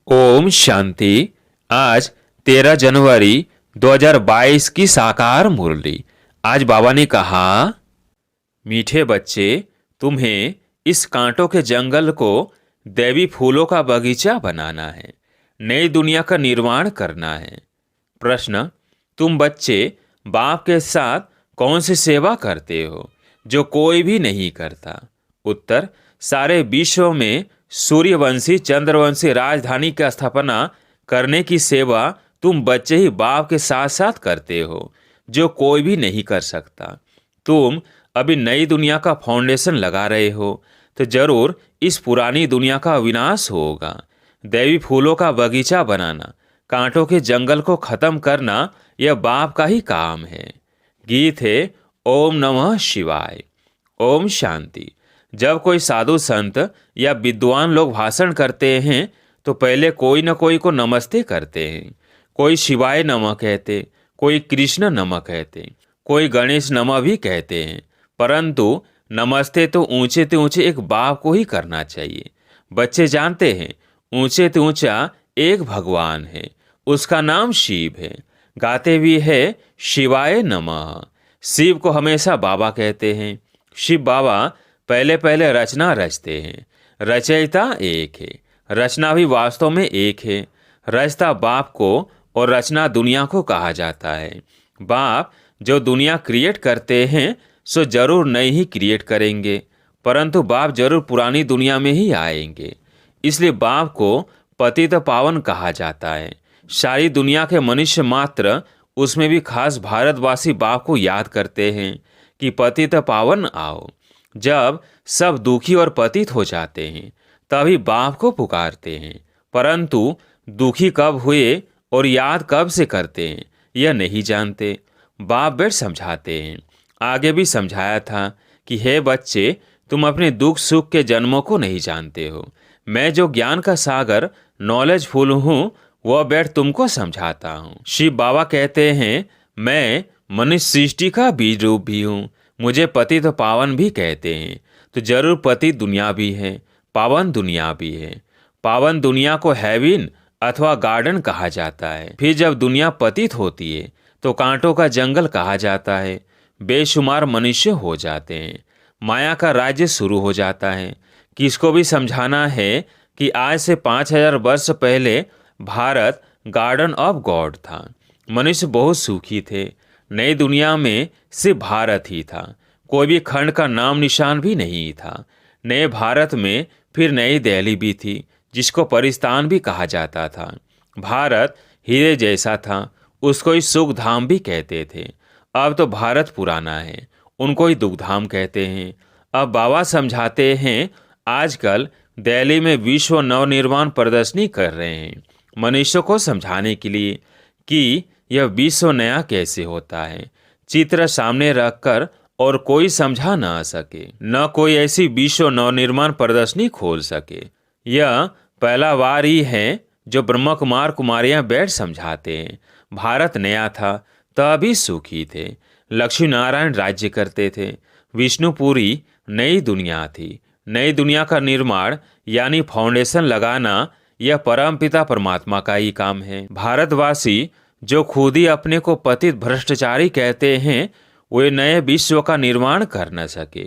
ओम शांति। आज 13 जनवरी 2022 की साकार मुरली। आज बाबा ने कहा, मीठे बच्चे, तुम्हें इस कांटों के जंगल को दैवी फूलों का बगीचा बनाना है, नई दुनिया का निर्माण करना है। प्रश्न, तुम बच्चे बाप के साथ कौन सी सेवा करते हो जो कोई भी नहीं करता? उत्तर, सारे विश्व में सूर्यवंशी चंद्रवंशी राजधानी की स्थापना करने की सेवा तुम बच्चे ही बाप के साथ साथ करते हो जो कोई भी नहीं कर सकता। तुम अभी नई दुनिया का फाउंडेशन लगा रहे हो तो जरूर इस पुरानी दुनिया का विनाश होगा। दैवी फूलों का बगीचा बनाना, कांटों के जंगल को खत्म करना, यह बाप का ही काम है। गीत है ओम नमः शिवाय। ओम शांति। जब कोई साधु संत या विद्वान लोग भाषण करते हैं तो पहले कोई न कोई को नमस्ते करते हैं। कोई शिवाय नमः कहते, कोई कृष्ण नमः कहते, कोई गणेश नमः भी कहते हैं। परंतु नमस्ते तो ऊंचे एक बाप को ही करना चाहिए। बच्चे जानते हैं ऊंचे तो ऊंचा एक भगवान है, उसका नाम शिव है। गाते भी है शिवाय नमः। शिव को हमेशा बाबा कहते हैं। शिव बाबा पहले पहले रचना रचते हैं। रचयिता एक है, रचना भी वास्तव में एक है। रचता बाप को और रचना दुनिया को कहा जाता है। बाप जो दुनिया क्रिएट करते हैं सो जरूर नई ही क्रिएट करेंगे, परंतु बाप जरूर पुरानी दुनिया में ही आएंगे। इसलिए बाप को पतित पावन कहा जाता है। सारी दुनिया के मनुष्य मात्र, उसमें भी खास भारतवासी बाप को याद करते हैं कि पतित पावन आओ। जब सब दुखी और पतित हो जाते हैं तभी बाप को पुकारते हैं, परंतु दुखी कब हुए और याद कब से करते हैं यह नहीं जानते। बाप बैठ समझाते हैं। आगे भी समझाया था कि हे बच्चे, तुम अपने दुख सुख के जन्मों को नहीं जानते हो। मैं जो ज्ञान का सागर नॉलेजफुल हूँ वह बैठ तुमको समझाता हूँ। शिव बाबा कहते हैं, मैं मनुष्य सृष्टि का बीज रूप भी हूँ। मुझे पतित तो पावन भी कहते हैं, तो जरूर पतित दुनिया भी है, पावन दुनिया भी है। पावन दुनिया को हेवन अथवा गार्डन कहा जाता है। फिर जब दुनिया पतित होती है तो कांटों का जंगल कहा जाता है। बेशुमार मनुष्य हो जाते हैं, माया का राज्य शुरू हो जाता है। किसको भी समझाना है कि आज से 5000 वर्ष पहले भारत गार्डन ऑफ गॉड था। मनुष्य बहुत सुखी थे। नई दुनिया में सिर्फ भारत ही था, कोई भी खंड का नाम निशान भी नहीं था। नए भारत में फिर नई दिल्ली भी थी, जिसको परिस्तान भी कहा जाता था। भारत हीरे जैसा था, उसको ही सुख धाम भी कहते थे। अब तो भारत पुराना है, उनको ही दुखधाम कहते हैं। अब बाबा समझाते हैं, आजकल दिल्ली में विश्व नवनिर्माण प्रदर्शनी कर रहे हैं मनुष्यों को समझाने के लिए कि यह विश्व नया कैसे होता है। चित्र सामने रखकर और कोई समझा न सके, न कोई ऐसी विश्व नवनिर्माण प्रदर्शनी खोल सके। यह पहला बार ही है जो ब्रह्म कुमार कुमारियां बैठ समझाते हैं। भारत नया था तभी सुखी थे। लक्ष्मी नारायण राज्य करते थे। विष्णुपुरी नई दुनिया थी। नई दुनिया का निर्माण यानी फाउंडेशन लगाना, यह परमपिता परमात्मा का ही काम है। भारतवासी जो खुद ही अपने को पतित भ्रष्टाचारी कहते हैं, वे नए विश्व का निर्माण कर न सके।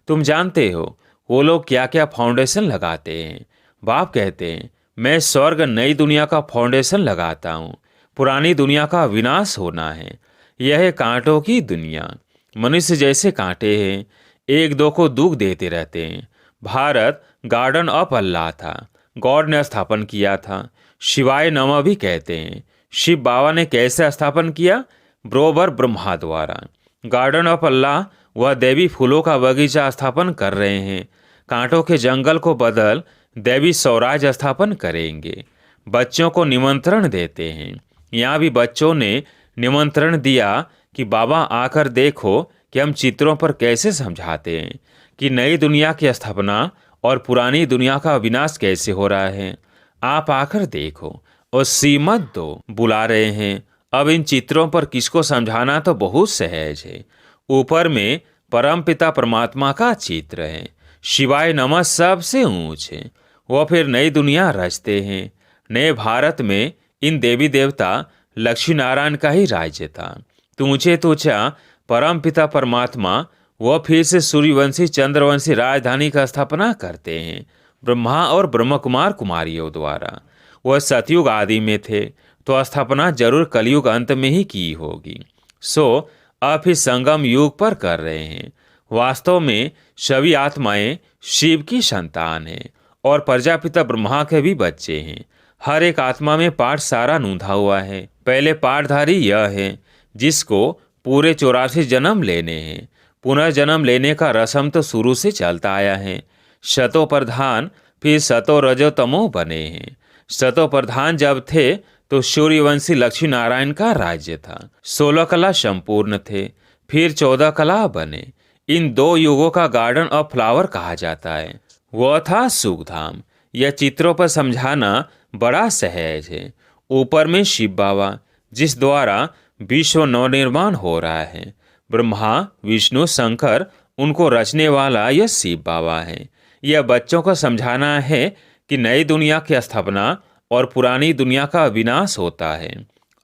तुम जानते हो वो लोग क्या क्या फाउंडेशन लगाते हैं। बाप कहते हैं, मैं स्वर्ग नई दुनिया का फाउंडेशन लगाता हूँ। पुरानी दुनिया का विनाश होना है। यह है कांटों की दुनिया। मनुष्य जैसे कांटे हैं, एक दो को दुख देते रहते हैं। भारत गार्डन ऑफ अल्लाह था, गॉड ने स्थापन किया था। शिवाय नमः भी कहते हैं। शिव बाबा ने कैसे स्थापन किया? बरोबर ब्रह्मा द्वारा। गार्डन ऑफ अल्लाह वह देवी फूलों का बगीचा स्थापन कर रहे हैं। कांटों के जंगल को बदल देवी स्वराज स्थापन करेंगे। बच्चों को निमंत्रण देते हैं। यहाँ भी बच्चों ने निमंत्रण दिया कि बाबा आकर देखो कि हम चित्रों पर कैसे समझाते हैं कि नई दुनिया की स्थापना और पुरानी दुनिया का विनाश कैसे हो रहा है। आप आकर देखो और सीमत दो। बुला रहे हैं। अब इन चित्रों पर किसको समझाना तो बहुत सहज है। ऊपर में परमपिता परमात्मा का चित्र है। शिवाय नमः सबसे ऊंच है। वह फिर नई दुनिया रचते हैं। नए भारत में इन देवी देवता लक्ष्मी नारायण का ही राज्य था। तो ऊंचे तो ऊंचा परम पिता परमात्मा वह फिर से सूर्यवंशी चंद्रवंशी राजधानी का स्थापना करते हैं ब्रह्मा और ब्रह्म कुमार कुमारियों द्वारा। वह सतयुग आदि में थे तो स्थापना जरूर कलयुग अंत में ही की होगी। सो अब ही संगम युग पर कर रहे हैं। वास्तव में सभी आत्माएं शिव की संतान हैं और प्रजापिता ब्रह्मा के भी बच्चे हैं। हर एक आत्मा में पाठ सारा नूंधा हुआ है। पहले पाठधारी यह है जिसको पूरे 84 जन्म लेने हैं। पुनर्जन्म लेने का रस्म तो शुरू से चलता आया है। शतो प्रधान फिर शतो रजो तमो बने हैं। शतो प्रधान जब थे तो सूर्यवंशी लक्ष्मी नारायण का राज्य था। 16 कला संपूर्ण थे, फिर 14 कला बने। इन 2 युगों का गार्डन ऑफ फ्लावर कहा जाता है। वह था सुखधाम। यह चित्रों पर समझाना बड़ा सहज है। ऊपर में शिव बाबा जिस द्वारा विश्व नवनिर्माण हो रहा है। ब्रह्मा विष्णु शंकर उनको रचने वाला यह शिव बाबा है। यह बच्चों को समझाना है कि नई दुनिया की स्थापना और पुरानी दुनिया का विनाश होता है।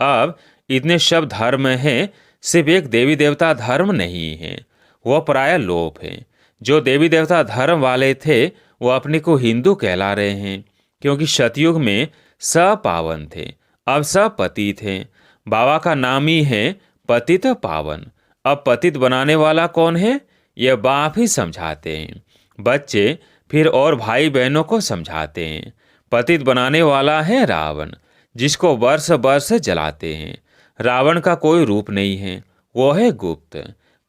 अब इतने सब धर्म हैं, सिर्फ एक देवी देवता धर्म नहीं है, वह प्राय लोप है। जो देवी देवता धर्म वाले थे वो अपने को हिंदू कहला रहे हैं, क्योंकि सतयुग में सब पावन थे, अब सब पतित हैं। बाबा का नाम ही है पतित पावन। अब पतित बनाने वाला कौन है, यह बाप ही समझाते हैं। बच्चे फिर और भाई बहनों को समझाते हैं। पतित बनाने वाला है रावण, जिसको वर्ष वर्ष जलाते हैं। रावण का कोई रूप नहीं है, वो है गुप्त।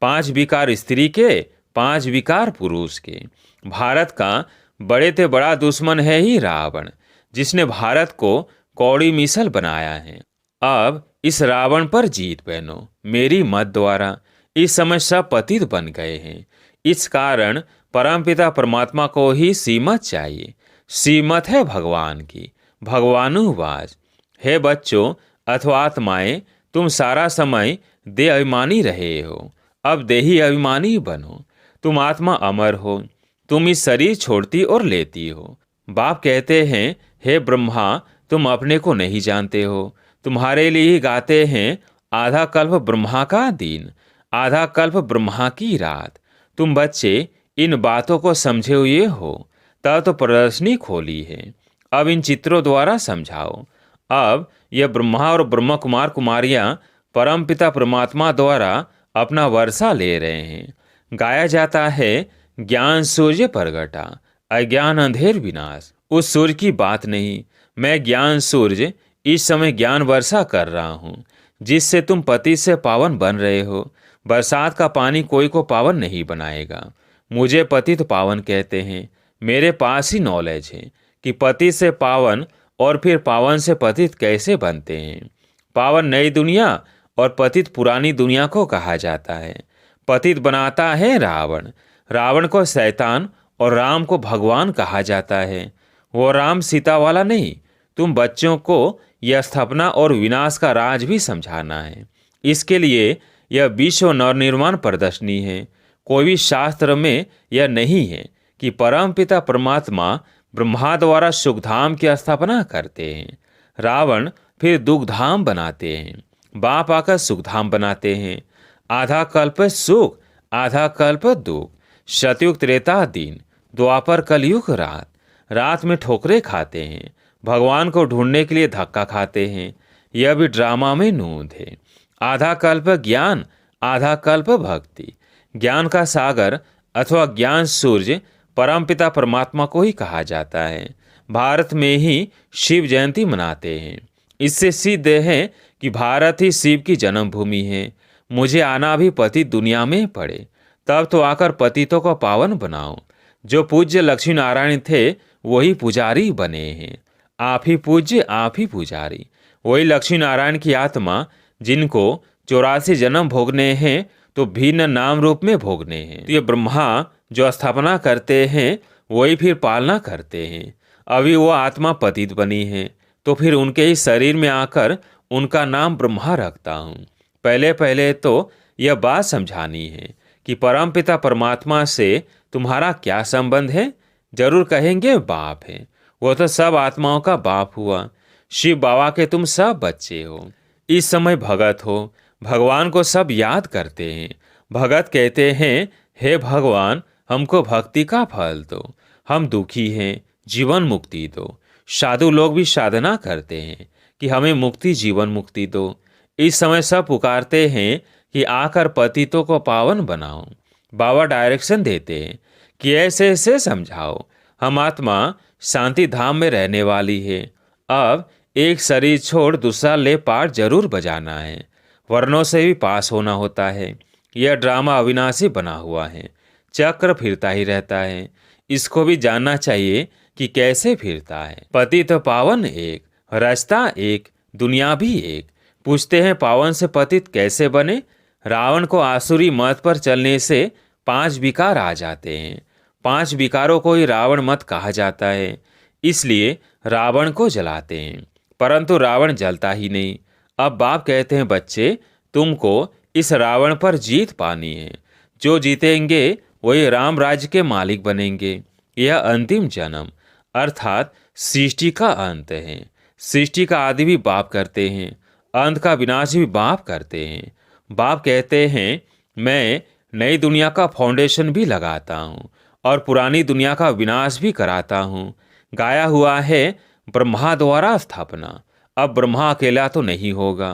5 विकार स्त्री के, 5 विकार पुरुष के। भारत का बड़े से बड़ा दुश्मन है ही रावण, जिसने भारत को कौड़ी मिसल बनाया है। अब इस रावण पर जीत बहनो मेरी मत द्वारा। इस समय सब पतित बन गए हैं। इस कारण परमपिता परमात्मा को ही सीमत चाहिए। सीमत है भगवान की। भगवानुवाच, हे बच्चों अथवा आत्माएं, तुम सारा समय देह अभिमानी रहे हो, अब देही अभिमानी बनो। तुम आत्मा अमर हो, तुम इस शरीर छोड़ती और लेती हो। बाप कहते हैं, हे ब्रह्मा, तुम अपने को नहीं जानते हो। तुम्हारे लिए ही गाते हैं आधा कल्प ब्रह्मा का दिन, आधा कल्प ब्रह्मा की रात। तुम बच्चे इन बातों को समझे हुए हो, तब तो प्रदर्शनी खोली है। अब इन चित्रों द्वारा समझाओ। अब यह ब्रह्मा और ब्रह्म कुमार कुमारियां परमपिता परमात्मा द्वारा अपना वर्षा ले रहे हैं। गाया जाता है, ज्ञान सूर्य प्रगटा, अज्ञान अंधेर विनाश। उस सूर्य की बात नहीं, मैं ज्ञान सूर्य इस समय ज्ञान वर्षा कर रहा हूँ, जिससे तुम पति से पावन बन रहे हो। बरसात का पानी कोई को पावन नहीं बनाएगा। मुझे पतित पावन कहते हैं। मेरे पास ही नॉलेज है कि पति से पावन और फिर पावन से पतित कैसे बनते हैं। पावन नई दुनिया और पतित पुरानी दुनिया को कहा जाता है। पतित बनाता है रावण, रावण को शैतान और राम को भगवान कहा जाता है। वो राम सीता वाला नहीं। तुम बच्चों को यह स्थापना और विनाश का राज भी समझाना है। इसके लिए यह विश्व नवनिर्माण प्रदर्शनी है। कोई भी शास्त्र में यह नहीं है कि परमपिता परमात्मा ब्रह्मा द्वारा सुखधाम की स्थापना करते हैं, रावण फिर दुखधाम बनाते हैं, बाप आकर सुखधाम बनाते हैं। आधा कल्प सुख, आधा कल्प दुख। सतयुग त्रेता दिन, द्वापर कलयुग रात। रात में ठोकरे खाते हैं, भगवान को ढूंढने के लिए धक्का खाते हैं। यह भी ड्रामा में नूंद है। आधा कल्प ज्ञान, आधा कल्प भक्ति। ज्ञान का सागर अथवा ज्ञान सूर्य परमपिता परमात्मा को ही कहा जाता है। भारत में ही शिव जयंती मनाते हैं। इससे सिद्ध है कि भारत ही शिव की जन्मभूमि है। मुझे आना भी पतित दुनिया में पड़े, तब तो आकर पतितों को पावन बनाओ। जो पूज्य लक्ष्मी नारायण थे वही पुजारी बने हैं। आप ही पूज्य, आप ही पुजारी। वही लक्ष्मी नारायण की आत्मा जिनको 84 जन्म भोगने हैं तो भिन्न नाम रूप में भोगने हैं। तो ये ब्रह्मा जो स्थापना करते हैं वही फिर पालना करते हैं। अभी वो आत्मा पतित बनी है तो फिर उनके ही शरीर में आकर उनका नाम ब्रह्मा रखता हूँ। पहले पहले तो यह बात समझानी है कि परमपिता परमात्मा से तुम्हारा क्या संबंध है। जरूर कहेंगे बाप है, वो तो सब आत्माओं का बाप हुआ। शिव बाबा के तुम सब बच्चे हो। इस समय भगत हो, भगवान को सब याद करते हैं। भगत कहते हैं, हे भगवान हमको भक्ति का फल दो, हम दुखी हैं, जीवन मुक्ति दो। साधु लोग भी साधना करते हैं कि हमें मुक्ति, जीवन मुक्ति दो। इस समय सब पुकारते हैं कि आकर पतितों को पावन बनाओ। बाबा डायरेक्शन देते हैं कि ऐसे ऐसे समझाओ। हम आत्मा शांति धाम में रहने वाली है। अब एक शरीर छोड़ दूसरा ले पाठ जरूर बजाना है, वर्णों से भी पास होना होता है। यह ड्रामा अविनाशी बना हुआ है, चक्र फिरता ही रहता है। इसको भी जानना चाहिए कि कैसे फिरता है। पति तो पावन एक, रास्ता एक, दुनिया भी एक। पूछते हैं पावन से पतित कैसे बने? रावण को आसुरी मत पर चलने से 5 विकार आ जाते हैं। 5 विकारों को ही रावण मत कहा जाता है, इसलिए रावण को जलाते हैं। परंतु रावण जलता ही नहीं। अब बाप कहते हैं, बच्चे तुमको इस रावण पर जीत पानी है। जो जीतेंगे वही राम राज्य के मालिक बनेंगे। यह अंतिम जन्म अर्थात सृष्टि का अंत है। सृष्टि का आदि भी बाप करते हैं, अंत का विनाश भी बाप करते हैं। बाप कहते हैं, मैं नई दुनिया का फाउंडेशन भी लगाता हूँ और पुरानी दुनिया का विनाश भी कराता हूँ। गाया हुआ है ब्रह्मा द्वारा स्थापना। अब ब्रह्मा अकेला तो नहीं होगा।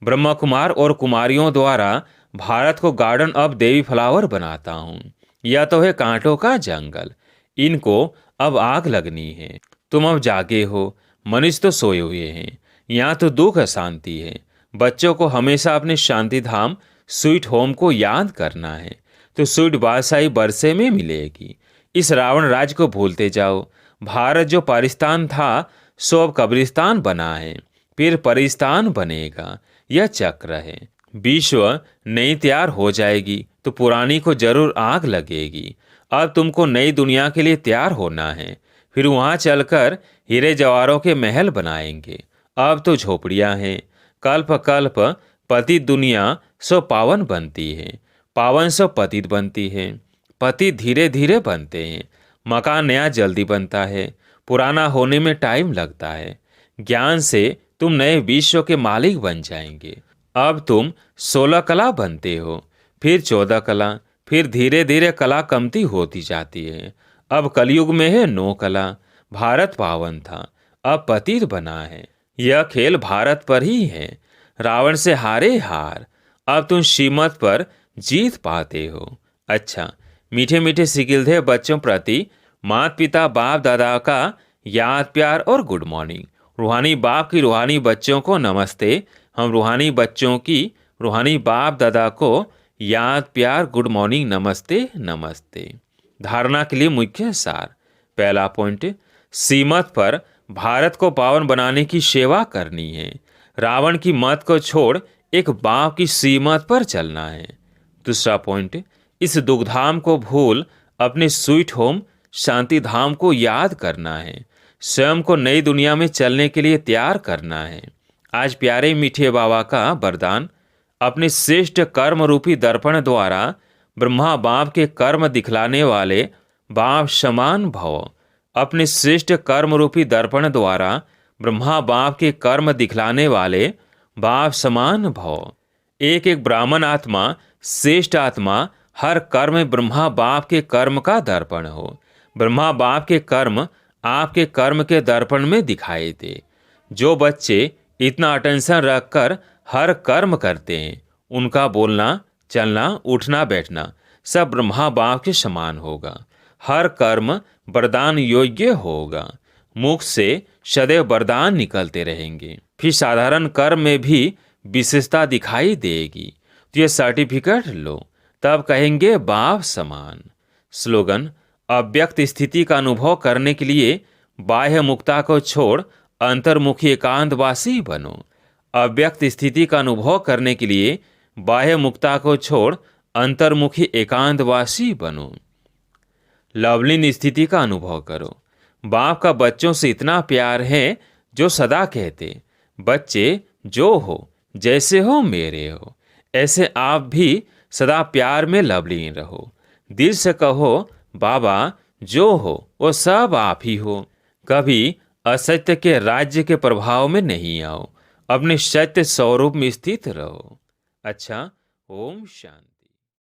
ब्रह्मा कुमार और कुमारियों द्वारा भारत को गार्डन ऑफ देवी फ्लावर बनाता हूँ। यह तो है कांटों का जंगल, इनको अब आग लगनी है। तुम अब जागे हो, मनुष्य तो सोए हुए हैं। यहाँ तो दुख शांति है। बच्चों को हमेशा अपने शांति धाम स्वीट होम को याद करना है, तो स्वीट बादशाही बरसे में मिलेगी। इस रावण राज को भूलते जाओ। भारत जो पाकिस्तान था सो अब कब्रिस्तान बना है, फिर परिस्तान बनेगा। यह चक्र है। विश्व नई तैयार हो जाएगी तो पुरानी को जरूर आग लगेगी। अब तुमको नई दुनिया के लिए तैयार होना है, फिर वहाँ चलकर हीरे जवाहरों के महल बनाएंगे। अब तो झोपड़ियाँ हैं। कल्प कल्प पतित दुनिया सो पावन बनती है, पावन सो पतित बनती है। पतित धीरे धीरे बनते हैं। मकान नया जल्दी बनता है, पुराना होने में टाइम लगता है। ज्ञान से तुम नए विश्व के मालिक बन जाएंगे। अब तुम 16 कला बनते हो, फिर 14 कला, फिर धीरे धीरे कला कमती होती जाती है। अब कलयुग में है 9 कला। भारत पावन था, अब पतित बना है। यह खेल भारत पर ही है। रावण से हारे हार, अब तुम श्रीमत पर जीत पाते हो। अच्छा, मीठे मीठे सिकिलधे बच्चों प्रति माता पिता बाप दादा का याद प्यार और गुड मॉर्निंग। रूहानी बाप की रूहानी बच्चों को नमस्ते। हम रूहानी बच्चों की रूहानी बाप दादा को याद प्यार गुड मॉर्निंग नमस्ते नमस्ते। धारणा के लिए मुख्य सार। पहला पॉइंट, सीमत पर भारत को पावन बनाने की सेवा करनी है। रावण की मत को छोड़ एक बाप की सीमत पर चलना है। दूसरा पॉइंट, इस दुखधाम को भूल अपने स्वीट होम शांति धाम को याद करना है। स्वयं को नई दुनिया में चलने के लिए तैयार करना है। आज प्यारे मीठे बाबा का वरदान, अपने श्रेष्ठ कर्म रूपी दर्पण द्वारा ब्रह्मा बाप के कर्म दिखलाने वाले बाप समान भव। अपने श्रेष्ठ कर्म रूपी दर्पण द्वारा ब्रह्मा बाप के कर्म दिखलाने वाले बाप समान भव। एक एक ब्राह्मण आत्मा, श्रेष्ठ आत्मा, हर कर्म ब्रह्मा बाप के कर्म का दर्पण हो। ब्रह्मा बाप के कर्म आपके कर्म के दर्पण में दिखाई दे। जो बच्चे इतना अटेंशन रखकर हर कर्म करते हैं, उनका बोलना, चलना, उठना, बैठना सब ब्रह्मा बाप के समान होगा। हर कर्म वरदान योग्य होगा। मुख से सदैव वरदान निकलते रहेंगे। फिर साधारण कर्म में भी विशेषता दिखाई देगी। तो ये सर्टिफिकेट लो, तब कहेंगे बाप समान। स्लोगन, अव्यक्त स्थिति का अनुभव करने के लिए बाह्य मुक्ता को छोड़ अंतर्मुखी एकांतवासी बनो। अव्यक्त स्थिति का अनुभव करने के लिए बाह्य मुक्ता को छोड़ अंतर्मुखी एकांतवासी बनो। लवलीन स्थिति का अनुभव करो। बाप का बच्चों से इतना प्यार है जो सदा कहते, बच्चे जो हो जैसे हो मेरे हो, ऐसे आप भी सदा प्यार में लवलीन रहो। दिल से कहो, बाबा जो हो वो सब आप ही हो। कभी असत्य के राज्य के प्रभाव में नहीं आओ, अपने सत्य स्वरूप में स्थित रहो। अच्छा, ओम शांति।